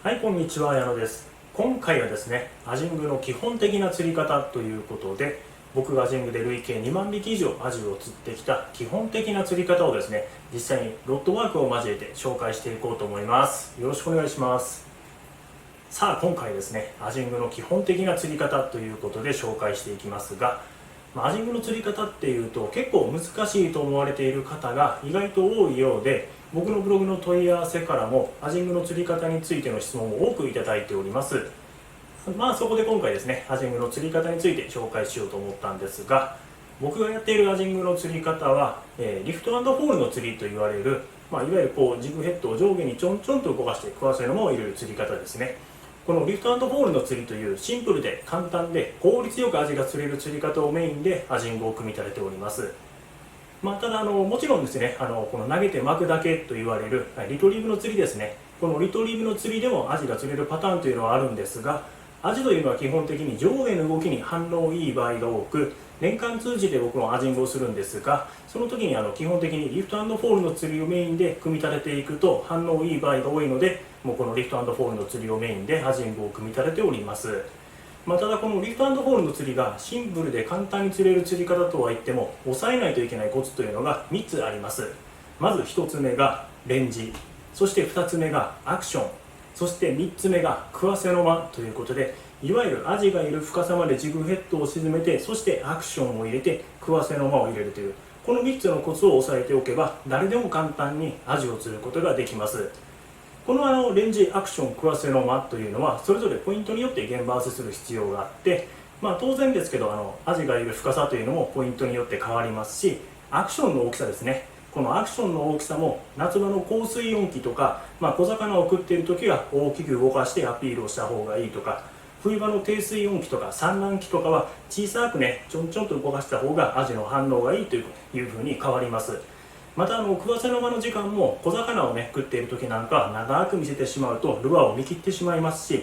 はい、こんにちは、矢野です。今回はですね、アジングの基本的な釣り方ということで、僕がアジングで累計2万匹以上アジを釣ってきた基本的な釣り方をですね、実際にロッドワークを交えて紹介していこうと思います。よろしくお願いします。さあ、今回ですね、アジングの基本的な釣り方ということで紹介していきますが、アジングの釣り方っていうと結構難しいと思われている方が意外と多いようで、僕のブログの問い合わせからもアジングの釣り方についての質問を多くいただいております。そこで今回ですね、アジングの釣り方について紹介しようと思ったんですが、僕がやっているアジングの釣り方は、リフト&ホールの釣りと言われる、いわゆるジグヘッドを上下にちょんちょんと動かして食わせるのを入れる釣り方ですね。このリフト&ホールの釣りというシンプルで簡単で効率よくアジが釣れる釣り方をメインでアジングを組み立てております。ただもちろんですね、この投げて巻くだけと言われるリトリーブの釣りですね。このリトリーブの釣りでもアジが釣れるパターンというのはあるんですが、アジというのは基本的に上下の動きに反応いい場合が多く、年間通じて僕もアジングをするんですが、その時に基本的にリフト&フォールの釣りをメインで組み立てていくと反応いい場合が多いので、もうこのリフト&フォールの釣りをメインでアジングを組み立てております。ただこのリフト&フォールの釣りがシンプルで簡単に釣れる釣り方とは言っても、抑えないといけないコツというのが3つあります。まず1つ目がレンジ、そして2つ目がアクション、そして3つ目が食わせの間ということで、いわゆるアジがいる深さまでジグヘッドを沈めて、そしてアクションを入れて食わせの間を入れるという、この3つのコツを押さえておけば誰でも簡単にアジを釣ることができます。このレンジ、アクション、食わせの間というのはそれぞれポイントによって現場合わせする必要があって、当然ですけどアジがいる深さというのもポイントによって変わりますし、アクションの大きさですね。このアクションの大きさも夏場の高水温期とか、小魚を食っている時は大きく動かしてアピールをした方がいいとか、冬場の低水温期とか産卵期とかは小さくねちょんちょんと動かした方がアジの反応がいいというふうに変わります。また食わせの間の時間も小魚をね食っている時なんかは長く見せてしまうとルアーを見切ってしまいますし、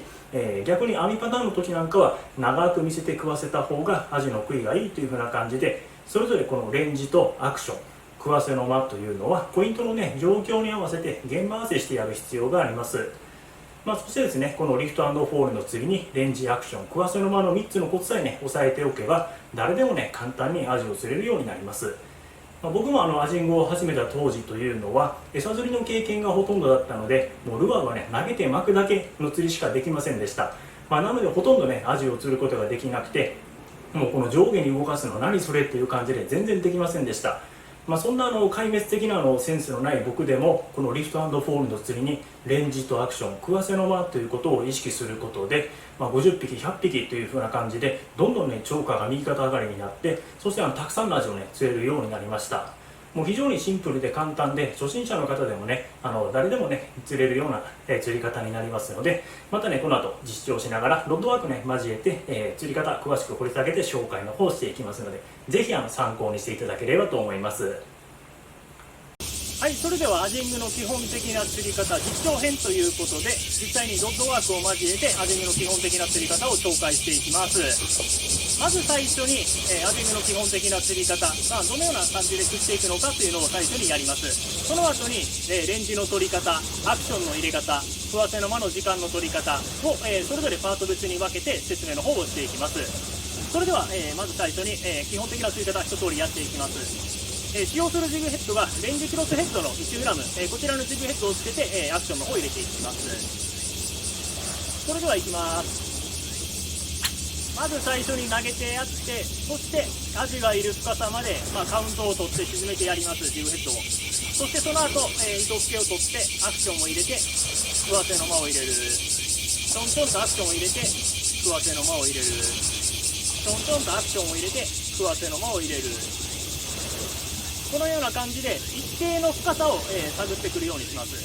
逆に網パターンの時なんかは長く見せて食わせた方がアジの食いがいいというふうな感じで、それぞれこのレンジとアクション、食わせの間というのはポイントのね状況に合わせて現場合わせしてやる必要があります。そしてですね、このリフト&フォールの釣りにレンジ、アクション、食わせの間の3つのコツさえね押さえておけば誰でもね簡単にアジを釣れるようになります。僕もアジングを始めた当時というのは餌釣りの経験がほとんどだったので、もうルアーはね投げて巻くだけの釣りしかできませんでした。なのでほとんどねアジを釣ることができなくて、もうこの上下に動かすの何それっていう感じで全然できませんでした。そんな壊滅的なセンスのない僕でも、このリフト&フォールの釣りにレンジとアクション、食わせの間ということを意識することで、50匹100匹という風な感じでどんどんね釣果が右肩上がりになって、そしてたくさんのアジをね釣れるようになりました。もう非常にシンプルで簡単で、初心者の方でもね誰でもね釣れるような釣り方になりますので、またねこの後実証しながらロッドワークね交えて、釣り方詳しく掘り下げて紹介の方していきますので、ぜひ参考にしていただければと思います。はい、それではアジングの基本的な釣り方実証編ということで、実際にロッドワークを交えてアジングの基本的な釣り方を紹介していきます。まず最初に、アジングの基本的な釣り方、どのような感じで釣っていくのかというのを最初にやります。その後に、レンジの取り方、アクションの入れ方、食わせの間の時間の取り方を、それぞれパート別に分けて説明の方をしていきます。それでは、まず最初に、基本的な釣り方一通りやっていきます。使用するジグヘッドがレンジクロスヘッドの 1g、こちらのジグヘッドをつけて、アクションの方を入れていきます。それではいきます。まず最初に投げてやって、そしてアジがいる深さまで、カウントを取って沈めてやります、ジグヘッドを。そしてその後、糸付けを取ってアクションを入れて食わせの間を入れる。ちょんちょんとアクションを入れて食わせの間を入れる。ちょんちょんとアクションを入れて食わせの間を入れる。このような感じで一定の深さを、探ってくるようにします。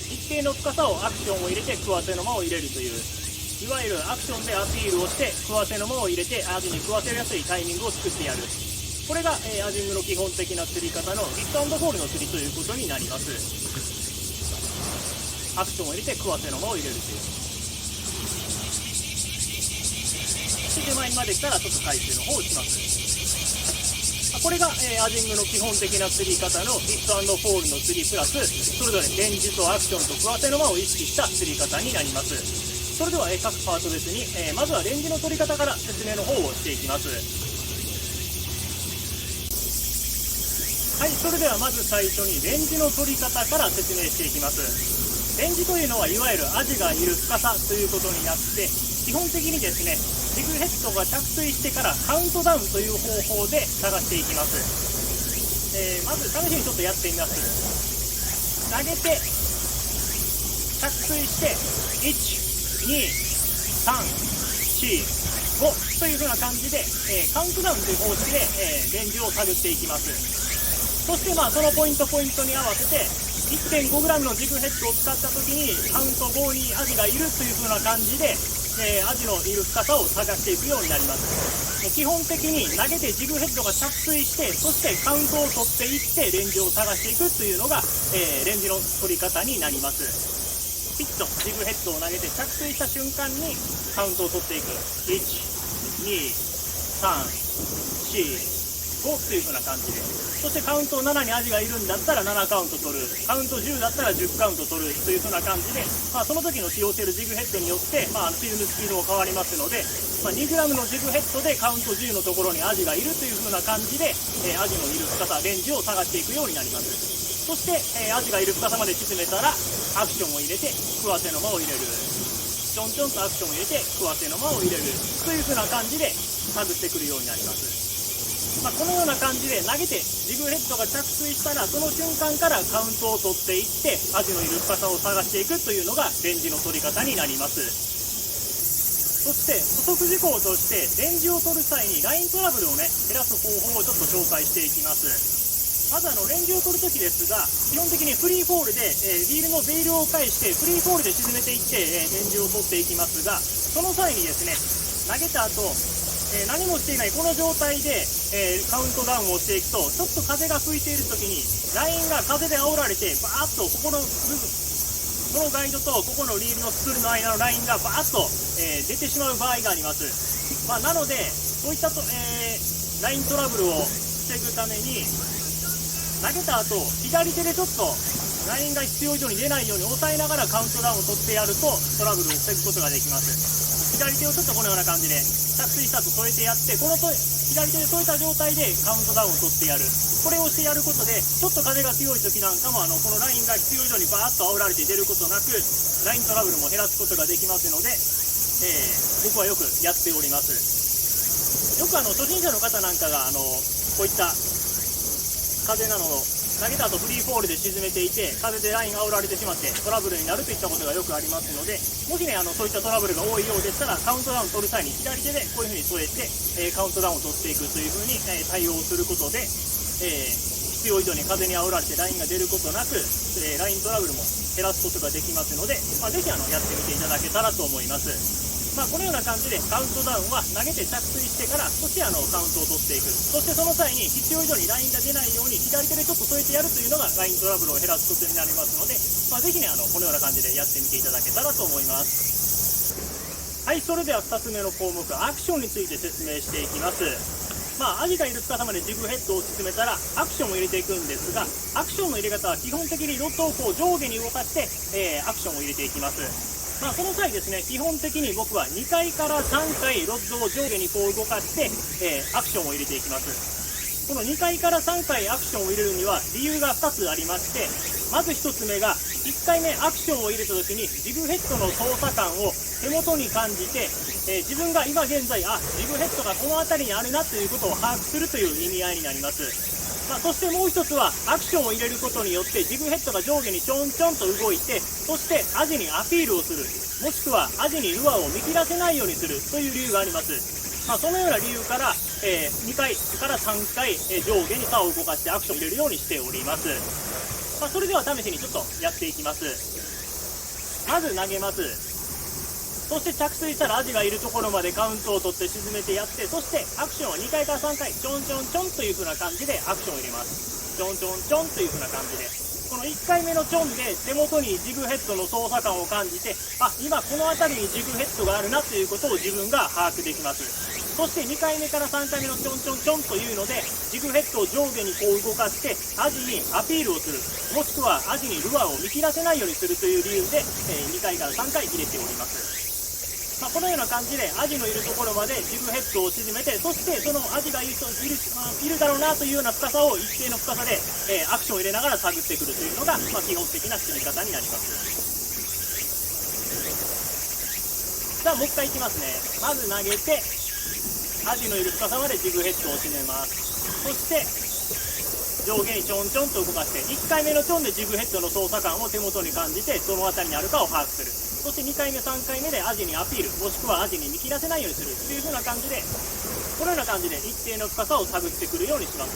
一定の深さをアクションを入れて食わせの間を入れるという、いわゆるアクションでアピールをして食わせの間を入れてアジに食わせやすいタイミングを作ってやる。これが、アジングの基本的な釣り方のリフト&フォールの釣りということになります。アクションを入れて食わせの間を入れるという。手前にまで来たらちょっと回収の方をします。これが、アジングの基本的な釣り方のヒット&フォールの釣りプラス、それぞれレンジとアクションと食わせの間を意識した釣り方になります。それでは、各パート別に、まずはレンジの取り方から説明の方をしていきます。はい、それではまず最初にレンジの取り方から説明していきます。レンジというのはいわゆるアジがいる深さということになって、基本的にですね、ジグヘッドが着水してからカウントダウンという方法で探していきます。まず試しにちょっとやってみます。投げて着水して1、2、3、4、5という風な感じで、カウントダウンという方式で、レンジを探っていきます。そしてそのポイントに合わせて 1.5g のジグヘッドを使った時にカウント5にアジがいるという風な感じで、アジのいる深さを探していくようになります。基本的に投げてジグヘッドが着水して、そしてカウントを取っていってレンジを探していくというのが、レンジの取り方になります。ピッとジグヘッドを投げて着水した瞬間にカウントを取っていく。1、2、3、4、5という風な感じで、そしてカウント7にアジがいるんだったら7カウント取る、カウント10だったら10カウント取るという風な感じで、その時の使用しているジグヘッドによって、フィルムスピードも変わりますので、2g のジグヘッドでカウント10のところにアジがいるという風な感じで、アジのいる深さ、レンジを探していくようになります。そして、アジがいる深さまで沈めたらアクションを入れて食わせの間を入れる、ちょんちょんとアクションを入れて食わせの間を入れるという風な感じで探ってくるようになります。このような感じで投げてジグヘッドが着水したらその瞬間からカウントを取っていってアジのいる深さを探していくというのがレンジの取り方になります。そして補足事項としてレンジを取る際にライントラブルを減らす方法をちょっと紹介していきます。まずレンジを取るときですが、基本的にフリーフォールで、リールのベイルを返してフリーフォールで沈めていって、レンジを取っていきますが、その際にですね、投げた後何もしていないこの状態で、カウントダウンをしていくと、ちょっと風が吹いているときにラインが風で煽られてバーッとここの部分、このガイドとここのリールのスクールの間のラインがバーッと、出てしまう場合があります。なのでそういったライントラブルを防ぐために投げた後左手でちょっとラインが必要以上に出ないように押さえながらカウントダウンを取ってやるとトラブルを防ぐことができます。左手をちょっとこのような感じで着水したと添えてやって、この左手で添えた状態でカウントダウンを取ってやる、これをしてやることでちょっと風が強い時なんかもこのラインが必要以上にバーッと煽られて出ることなくライントラブルも減らすことができますので、僕はよくやっております。よく初心者の方なんかがこういった風なのを投げた後フリーフォールで沈めていて風でラインが煽られてしまってトラブルになるといったことがよくありますので、もしそういったトラブルが多いようでしたらカウントダウンを取る際に左手でこういうふうに添えて、カウントダウンを取っていくというふうに、対応することで、必要以上に風に煽られてラインが出ることなく、ライントラブルも減らすことができますので、ぜひやってみていただけたらと思います。このような感じでカウントダウンは投げて着水してからそしてカウントを取っていく、そしてその際に必要以上にラインが出ないように左手でちょっと添えてやるというのがライントラブルを減らすことになりますので、ぜひこのような感じでやってみていただけたらと思います。はい、それでは2つ目の項目、アクションについて説明していきます。アジがいる深さまでジグヘッドを沈めたらアクションを入れていくんですが、アクションの入れ方は基本的にロッドを上下に動かして、アクションを入れていきます。その際ですね、基本的に僕は2回から3回ロッドを上下に動かして、アクションを入れていきます。この2回から3回アクションを入れるには理由が2つありまして、まず1つ目が1回目アクションを入れた時にジグヘッドの操作感を手元に感じて、自分が今現在ジグヘッドがこの辺りにあるなということを把握するという意味合いになります。そしてもう一つはアクションを入れることによってジグヘッドが上下にちょんちょんと動いて、そしてアジにアピールをする、もしくはアジにルアーを見切らせないようにするという理由があります。そのような理由から、2回から3回、上下に竿を動かしてアクションを入れるようにしております。それでは試しにちょっとやっていきます。まず投げます。そして着水したらアジがいるところまでカウントを取って沈めてやって、そしてアクションは2回から3回ちょんちょんちょんという風な感じでアクションを入れます。ちょんちょんちょんという風な感じで、この1回目のチョンで手元にジグヘッドの操作感を感じて、今この辺りにジグヘッドがあるなということを自分が把握できます。そして2回目から3回目のちょんちょんちょんというので、ジグヘッドを上下にこう動かしてアジにアピールをする、もしくはアジにルアーを見切らせないようにするという理由で、2回から3回入れております。このような感じでアジのいるところまでジグヘッドを沈めて、そしてそのアジがいるだろうなというような深さを一定の深さで、アクションを入れながら探ってくるというのが、基本的な釣り方になります。さあもう一回いきますね。まず投げてアジのいる深さまでジグヘッドを沈めます。そして上下にちょんちょんと動かして、1回目のちょんでジグヘッドの操作感を手元に感じて、どの辺りにあるかを把握する。そして2回目3回目でアジにアピール、もしくはアジに見切らせないようにするという風な感じで、このような感じで一定の深さを探ってくるようにします。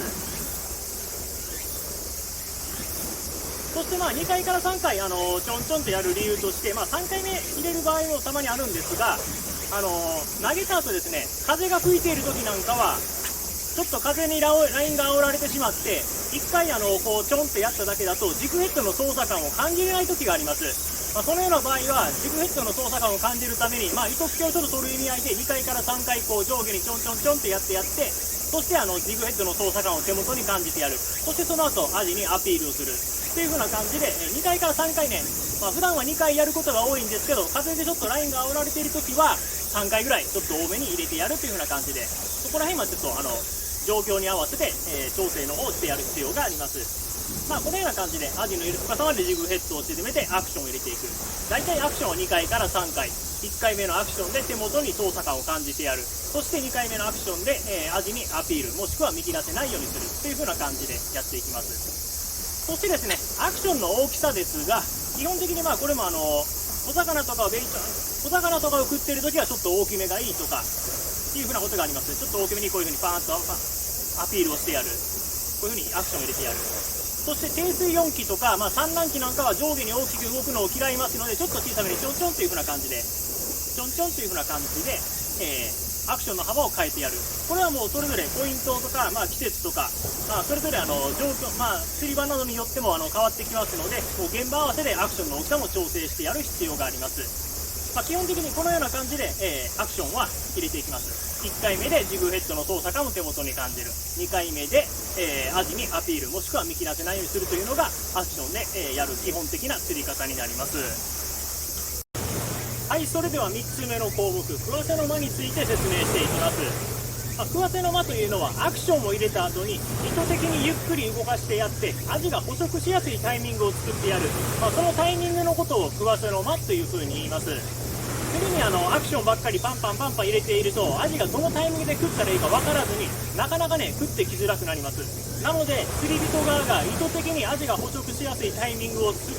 そして2回から3回ちょんちょんとやる理由として、3回目入れる場合もたまにあるんですが、投げた後ですね、風が吹いている時なんかはちょっと風にラインが煽られてしまって、1回こうちょんってやっただけだとジグヘッドの操作感を感じれない時があります。そのような場合はジグヘッドの操作感を感じるために、糸付けをちょっと取る意味合いで2回から3回こう上下にちょんちょんちょんってやって、そしてジグヘッドの操作感を手元に感じてやる。そしてその後アジにアピールをするっていう風な感じで、2回から3回ね、普段は2回やることが多いんですけど、風でちょっとラインが煽られている時は3回ぐらいちょっと多めに入れてやるという風な感じで、そこら辺はちょっと状況に合わせて、調整の方をしてやる必要があります。このような感じでアジのいる深さまでジグヘッドを沈めてアクションを入れていく。大体アクションを2回から3回、1回目のアクションで手元に操作感を感じてやる。そして2回目のアクションで、アジにアピール、もしくは見切らせないようにするという風な感じでやっていきます。そしてですね、アクションの大きさですが、基本的にこれも小魚とかを小魚とかを食っている時はちょっと大きめがいいとかっていう風なことがあります。ちょっと大きめにこういう風にパーンとアピールをしてやる。こういう風にアクションを入れてやる。そして低水温機とか、産卵機なんかは上下に大きく動くのを嫌いますので、ちょっと小さめにちょんちょんという風な感じで、ちょんちょんという風な感じで、アクションの幅を変えてやる。これはもうそれぞれポイントとか、季節とか、それぞれ状況、釣り場などによっても変わってきますので、もう現場合わせでアクションの大きさも調整してやる必要があります。基本的にこのような感じで、アクションは入れていきます。1回目でジグヘッドの操作感を手元に感じる。2回目で、アジにアピール、もしくは見切らせないようにするというのがアクションで、やる基本的な釣り方になります。はい、それでは3つ目の項目、食わせの間について説明していきます。食わせの間というのはアクションを入れた後に意図的にゆっくり動かしてやってアジが捕食しやすいタイミングを作ってやる、そのタイミングのことを食わせの間というふうに言います。次にアクションばっかりパンパン入れているとアジがどのタイミングで食ったらいいか分からずになかなか食ってきづらくなります。なので釣り人側が意図的にアジが捕食しやすいタイミングを作っ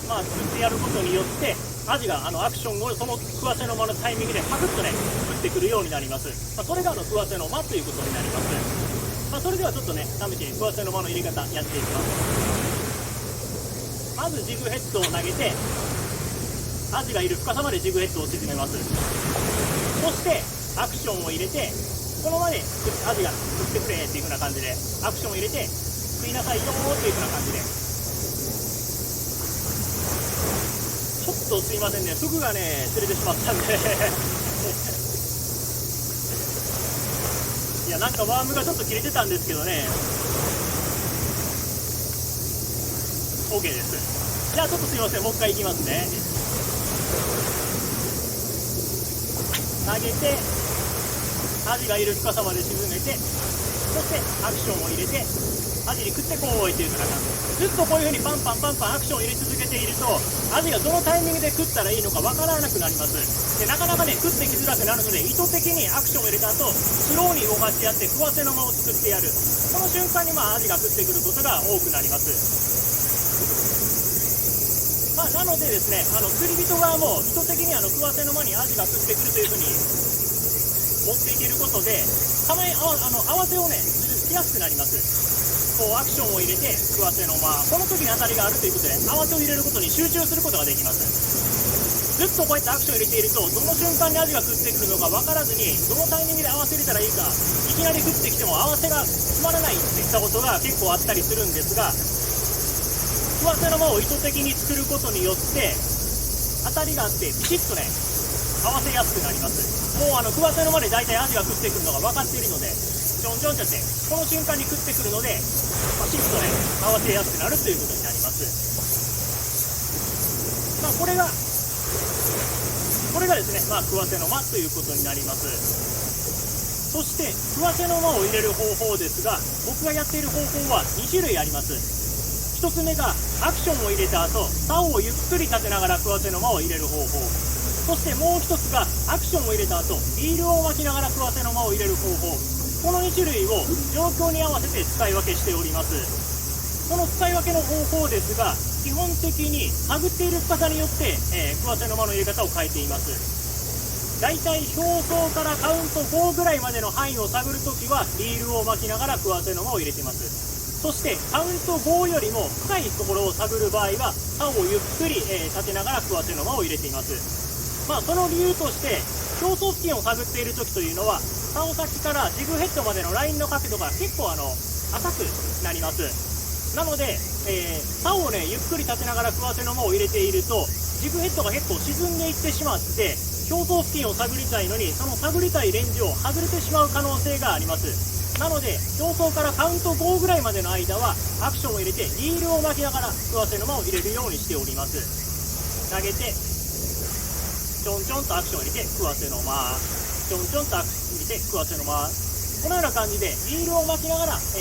てやることによってアジがアクションをその食わせの間のタイミングでパクッと食ってくるようになります。それが食わせの間ということになります。それではちょっと試しに食わせの間の入れ方やっていきます。まずジグヘッドを投げてアジがいる深さまでジグヘッドを沈めます。そしてアクションを入れてこのままでアジが食ってくれっていう風な感じでアクションを入れて食いなさいよっていう風な感じで、ちょっとすいませんね、フグが釣れてしまったんでいやなんかワームがちょっと切れてたんですけどね、 OK です。じゃあちょっとすいません、もう一回いきますね。投げてアジがいる深さまで沈めて、そしてアクションを入れてアジに食ってこいっていう風な感じ、ずっとこういう風にパンパンアクションを入れ続けているとアジがどのタイミングで食ったらいいのかわからなくなります。でなかなか食ってきづらくなるので意図的にアクションを入れた後スローに動かしてやって食わせの間を作ってやる。この瞬間にアジが食ってくることが多くなります。なのでですね、釣り人側も意図的に食わせの間にアジが食ってくるというふうに持っていけることで、たまに合わせをしやすくなります。こうアクションを入れて食わせの間、この時に当たりがあるということで合わせを入れることに集中することができます。ずっとこうやってアクションを入れているとどの瞬間にアジが食ってくるのか分からずにどのタイミングで合わせ入れたらいいか、いきなり食ってきても合わせが決まらないっていったことが結構あったりするんですが、食わせの間を意図的に作ることによって当たりがあってピシッと合わせやすくなります。もう食わせの間で大体アジが食ってくるのが分かっているので、ちょんちょんちょってこの瞬間に食ってくるので、パシッとね合わせやすくなるということになります。これがですね、食わせの間ということになります。そして食わせの間を入れる方法ですが、僕がやっている方法は2種類あります。1つ目がアクションを入れた後、竿をゆっくり立てながら食わせの間を入れる方法。そしてもう1つがアクションを入れた後、リールを巻きながら食わせの間を入れる方法。この2種類を状況に合わせて使い分けしております。この使い分けの方法ですが、基本的に探っている深さによって、食わせの間の入れ方を変えています。だいたい表層からカウント5ぐらいまでの範囲を探るときはリールを巻きながら食わせの間を入れています。そしてカウント5よりも深いところを探る場合は竿をゆっくり、立てながら食わせの間を入れています。その理由として、表層付近を探っているときというのは、竿先からジグヘッドまでのラインの角度が結構浅くなります。なので、竿をねゆっくり立てながら食わせの間を入れていると、ジグヘッドが結構沈んでいってしまって、表層付近を探りたいのにその探りたいレンジを外れてしまう可能性があります。なので表層からカウント5ぐらいまでの間はアクションを入れてリールを巻きながら食わせの間を入れるようにしております。投げてちょんちょんとアクションを入れて食わせの間、ちょんちょんとアクションを入れて食わせの間、このような感じでリールを巻きながら、表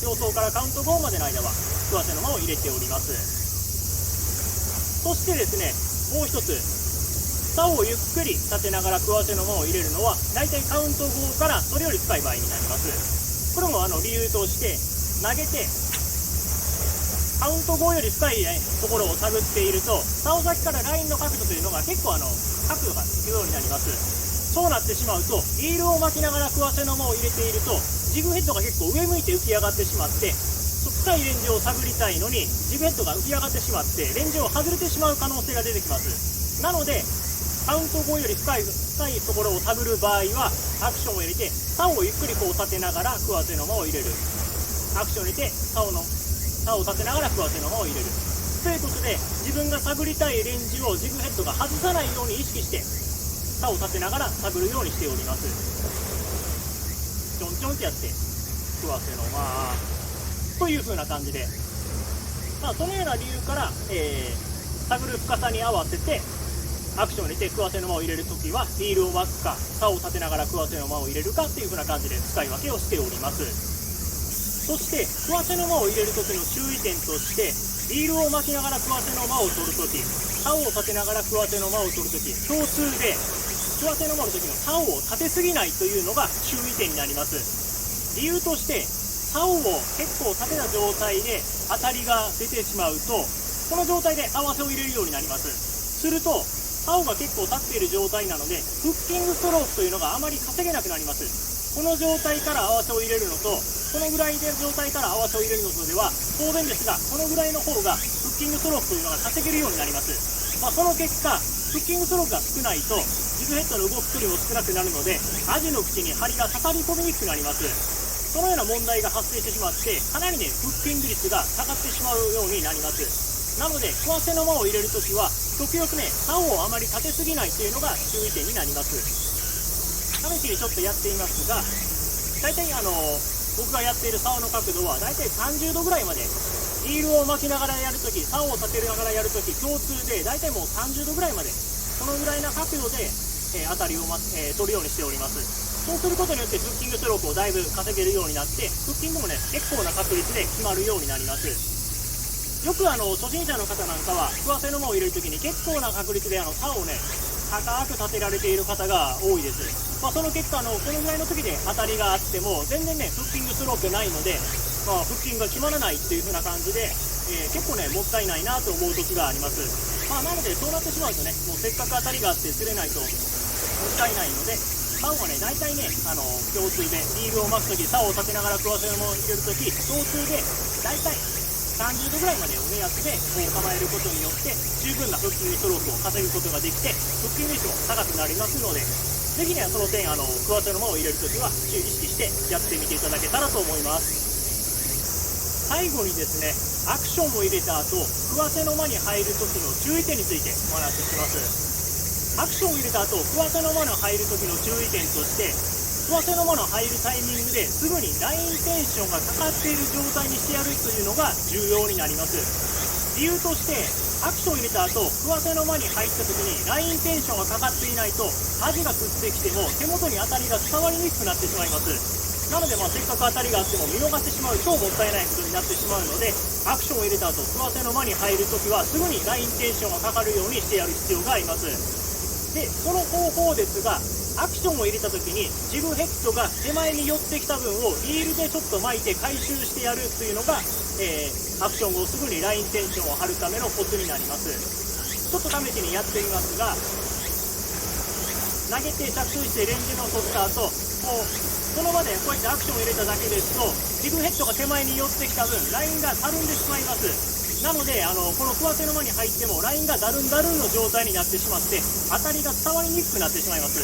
層からカウント5までの間は食わせの間を入れております。そしてですね、もう一つ、竿をゆっくり立てながら食わせの間を入れるのはだいたいカウント5からそれより深い場合になります。これも理由として、投げてカウント5より深いところを探っていると、竿先からラインの角度というのが結構角度がつくようになります。そうなってしまうと、リールを巻きながら食わせの間を入れていると、ジグヘッドが結構上向いて浮き上がってしまって、深いレンジを探りたいのにジグヘッドが浮き上がってしまってレンジを外れてしまう可能性が出てきます。なのでカウント5より深いところを探る場合はアクションを入れて竿をゆっくりこう立てながら食わせの間を入れる。アクションを入れて竿を立てながら食わせの間を入れるということで、自分が探りたいレンジをジグヘッドが外さないように意識して竿を立てながら探るようにしております。ちょんちょんってやって食わせの間という風な感じで、そのような理由から、探る深さに合わせてアクションを入れて食わせの間を入れるときはリールを巻くか竿を立てながら食わせの間を入れるかという風な感じで使い分けをしております。そして食わせの間を入れるときの注意点として、リールを巻きながら食わせの間を取るとき、竿を立てながら食わせの間を取るとき、共通で食わせの間のときの竿を立てすぎないというのが注意点になります。理由として、竿を結構立てた状態で当たりが出てしまうと、この状態で合わせを入れるようになります。すると竿が結構立っている状態なので、フッキングストロークというのがあまり稼げなくなります。この状態から合わせを入れるのと、このぐらいの状態から合わせを入れるのとでは当然ですが、このぐらいの方がフッキングストロークというのが稼げるようになります。その結果、フッキングストロークが少ないとジグヘッドの動く距離も少なくなるので、アジの口に針が刺さり込みにくくなります。そのような問題が発生してしまって、かなりね、フッキング率が下がってしまうようになります。なので、食わせの間を入れるときは、極力ね、竿をあまり立てすぎないというのが注意点になります。試しにちょっとやっていますが、大体僕がやっている竿の角度は大体30度ぐらいまで、リールを巻きながらやるとき、竿を立てながらやるとき、共通で大体もう30度ぐらいまで、このぐらいな角度で、当たりを、取るようにしております。そうすることによってフッキングストロークをだいぶ稼げるようになって、フッキングもね、結構な確率で決まるようになります。よく初心者の方なんかは、食わせの間を入れるときに結構な確率で竿をね、高く立てられている方が多いです。その結果このぐらいの時で当たりがあっても全然ねフッキングストロークないので、フッキングが決まらないっていう風な感じで、結構ねもったいないなと思う時があります。なのでそうなってしまうとね、もうせっかく当たりがあって釣れないともったいないので、竿はね大体ね共通でリールを巻く時、竿を立てながら食わせの間を入れる時、共通で大体30度ぐらいまでを目安で構えることによって十分なフッキングストロークを稼ぐことができて、フッキング率も高くなりますので、ぜひねその点食わせの間を入れるときは意識してやってみていただけたらと思います。最後にですね、アクションを入れた後食わせの間に入るときの注意点についてお話しします。アクションを入れた後クワセの間の入る時の注意点として、クワセの間の入るタイミングですぐにラインテンションがかかっている状態にしてやるというのが重要になります。理由として、アクションを入れた後クワセの間に入った時にラインテンションがかかっていないとアジが食ってきても手元に当たりが伝わりにくくなってしまいます。なので、せっかく当たりがあっても見逃してしまう超もったいないことになってしまうので、アクションを入れた後クワセの間に入るときはすぐにラインテンションがかかるようにしてやる必要があります。で、その方法ですが、アクションを入れたときにジグヘッドが手前に寄ってきた分をリールでちょっと巻いて回収してやるというのが、アクション後すぐにラインテンションを張るためのコツになります。ちょっと試しにやってみますが、投げて着水してレンジの取った後、その場でこうやってアクションを入れただけですとジグヘッドが手前に寄ってきた分ラインがたるんでしまいます。なのでこのクワセの間に入ってもラインがダルンダルンの状態になってしまって当たりが伝わりにくくなってしまいます。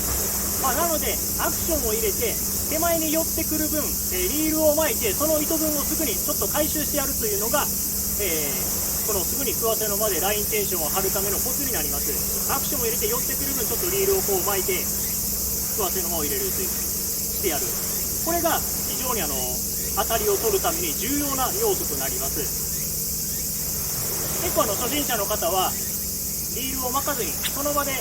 なのでアクションを入れて手前に寄ってくる分、リールを巻いてその糸分をすぐにちょっと回収してやるというのが、このすぐにクワセの間でラインテンションを張るためのコツになります。アクションを入れて寄ってくる分ちょっとリールをこう巻いてクワセの間を入れるというしてやる。これが非常に当たりを取るために重要な要素となります。結構初心者の方はリールを巻かずにその場で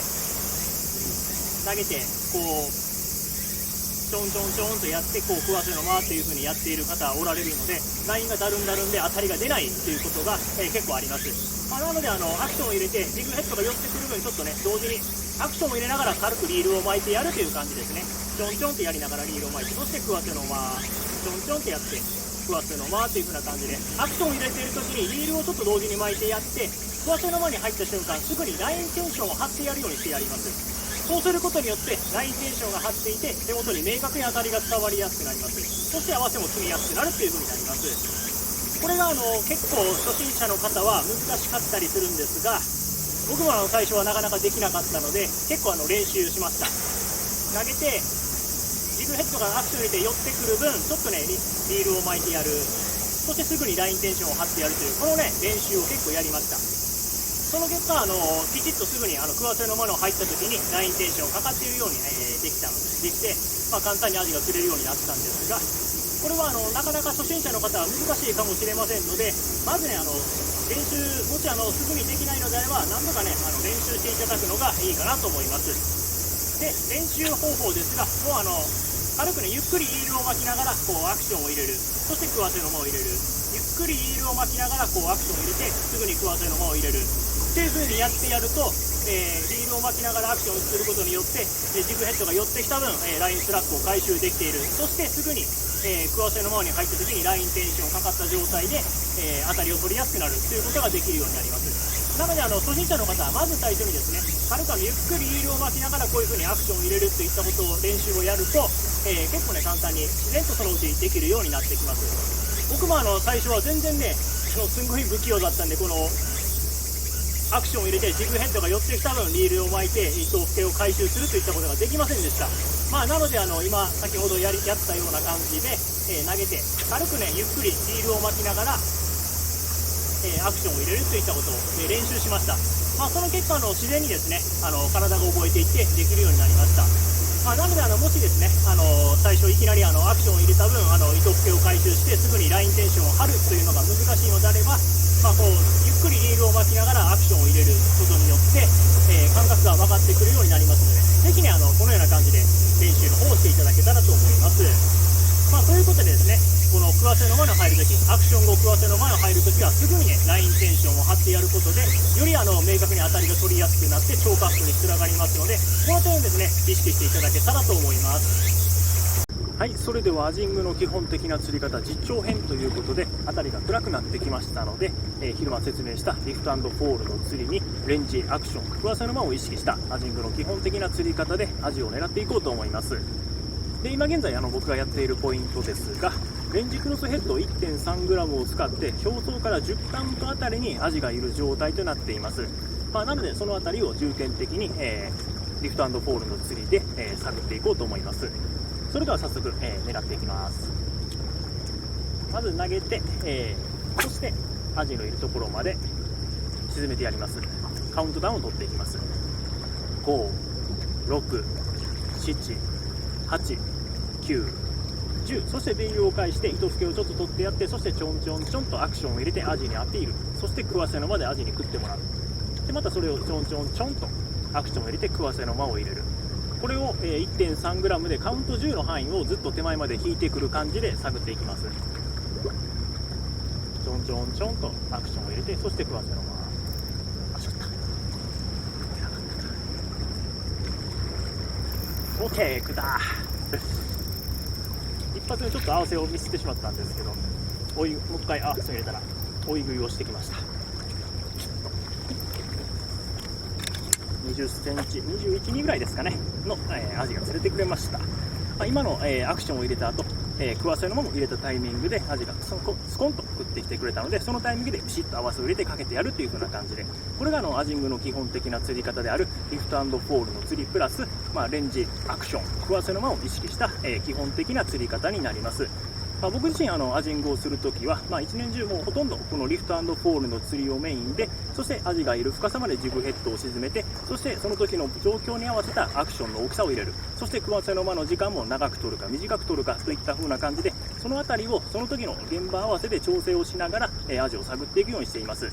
投げてこうちょんちょんちょんとやってこうクワセの間という風にやっている方はおられるので、ラインがダルンダルンで当たりが出ないということが、結構あります。なのでアクションを入れてジグヘッドが寄ってくる分ちょっとね同時にアクションを入れながら軽くリールを巻いてやるという感じですね。ちょんちょんってやりながらリールを巻いて、そしてクワセの間ちょんちょんってやってクワセの間という風な感じでアクションを入れている時にリールをちょっと同時に巻いてやってクワセの間に入った瞬間すぐにラインテンションを張ってやるようにしてやります。そうすることによってラインテンションが張っていて手元に明確に当たりが伝わりやすくなります。そして合わせも決めやすくなるという風になります。これが結構初心者の方は難しかったりするんですが、僕も最初はなかなかできなかったので結構練習しました。投げてジグヘッドがアクション入れて寄ってくる分ちょっとねリールを巻いてやる、そしてすぐにラインテンションを張ってやるというこのね練習を結構やりました。その結果ピチッとすぐにクワセの間の入った時にラインテンションかかっているように、できて、簡単にアジが釣れるようになったんですが、これはなかなか初心者の方は難しいかもしれませんので、まずね練習もしすぐにできないのであれば何度かね練習していただくのがいいかなと思います。で、練習方法ですが、もう軽くねゆっくりリールを巻きながらこうアクションを入れる、そしてクワセの間を入れる、ゆっくりリールを巻きながらこうアクションを入れてすぐにクワセの間を入れるっていう風にやってやると、リールを巻きながらアクションをすることによって、ジグヘッドが寄ってきた分、ラインスラックを回収できている。そしてすぐに、クワセの間に入った時にラインテンションかかった状態で、当たりを取りやすくなるということができるようになります。なので初心者の方はまず最初にですね、軽くゆっくりリールを巻きながらこういう風にアクションを入れるといったことを練習をやると、結構ね簡単に自然とそのうちできるようになってきます。僕も最初は全然ねすごい不器用だったんで、このアクションを入れてジグヘッドが寄ってきた分リールを巻いて糸を回収するといったことができませんでした。なので今先ほどやったような感じで、投げて軽くねゆっくりリールを巻きながら、アクションを入れるといったことを、練習しました。その結果自然にですね体が覚えていってできるようになりました。なのでもしですね最初いきなりアクションを入れた分糸付けを回収してすぐにラインテンションを張るというのが難しいのであれば、こうゆっくりリールを巻きながらアクションを入れることによって、感覚が分かってくるようになりますので、ぜひねこのような感じで練習の方をしていただけたらと思います。ということでですね、このクワセの間の入るとき、アクション後クワセの間の入るときはすぐにねラインテンションを張ってやることでより明確に当たりが取りやすくなって超過アップにつながりますので、この点をですね意識していただけたらと思います。はい、それではアジングの基本的な釣り方実況編ということで、辺りが暗くなってきましたので、昼間説明したリフト&フォールの釣りにレンジ、アクション、クワセの間を意識したアジングの基本的な釣り方でアジを狙っていこうと思います。で、今現在僕がやっているポイントですが、レンジクロスヘッド 1.3g を使って表層から10カウントあたりにアジがいる状態となっています。なのでそのあたりを重点的に、リフト&フォールの釣りで、探っていこうと思います。それでは早速、狙っていきます。まず投げて、そしてアジのいるところまで沈めてやります。カウントダウンを取っていきます。5、6、7、8、9、10、そしてベイルを返して糸付けをちょっと取ってやって、そしてちょんちょんちょんとアクションを入れてアジにアピール、そして食わせの間でアジに食ってもらう。でまたそれをちょんちょんちょんとアクションを入れて食わせの間を入れる。これを 1.3g でカウント10の範囲をずっと手前まで引いてくる感じで探っていきます。ちょんちょんちょんとアクションを入れて、そして食わせの間。OK、食った一発目ちょっと合わせをミスってしまったんですけど、もう一回アクション入れたら追い食いをしてきました。20センチ、21、2ぐらいですかねの、アジが釣れてくれました。今の、アクションを入れた後、食わせのまま入れたタイミングでアジがスコンと食ってきてくれたので、そのタイミングでピシッと合わせを入れてかけてやるという風な感じで、これがアジングの基本的な釣り方であるリフト&フォールの釣りプラス、レンジアクション食わせの間を意識した、基本的な釣り方になります。僕自身アジングをするときは、一年中もうほとんどこのリフト&フォールの釣りをメインで、そしてアジがいる深さまでジグヘッドを沈めて、そしてその時の状況に合わせたアクションの大きさを入れる、そして食わせの間の時間も長く取るか短く取るかといった風な感じで、そのあたりをその時の現場合わせで調整をしながら、アジを探っていくようにしています。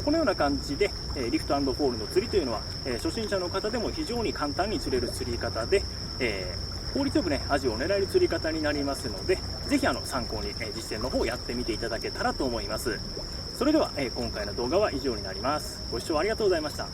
このような感じで、リフト&フォールの釣りというのは、初心者の方でも非常に簡単に釣れる釣り方で、効率よくアジを狙える釣り方になりますので、ぜひ参考に、実践の方をやってみていただけたらと思います。それでは、今回の動画は以上になります。ご視聴ありがとうございました。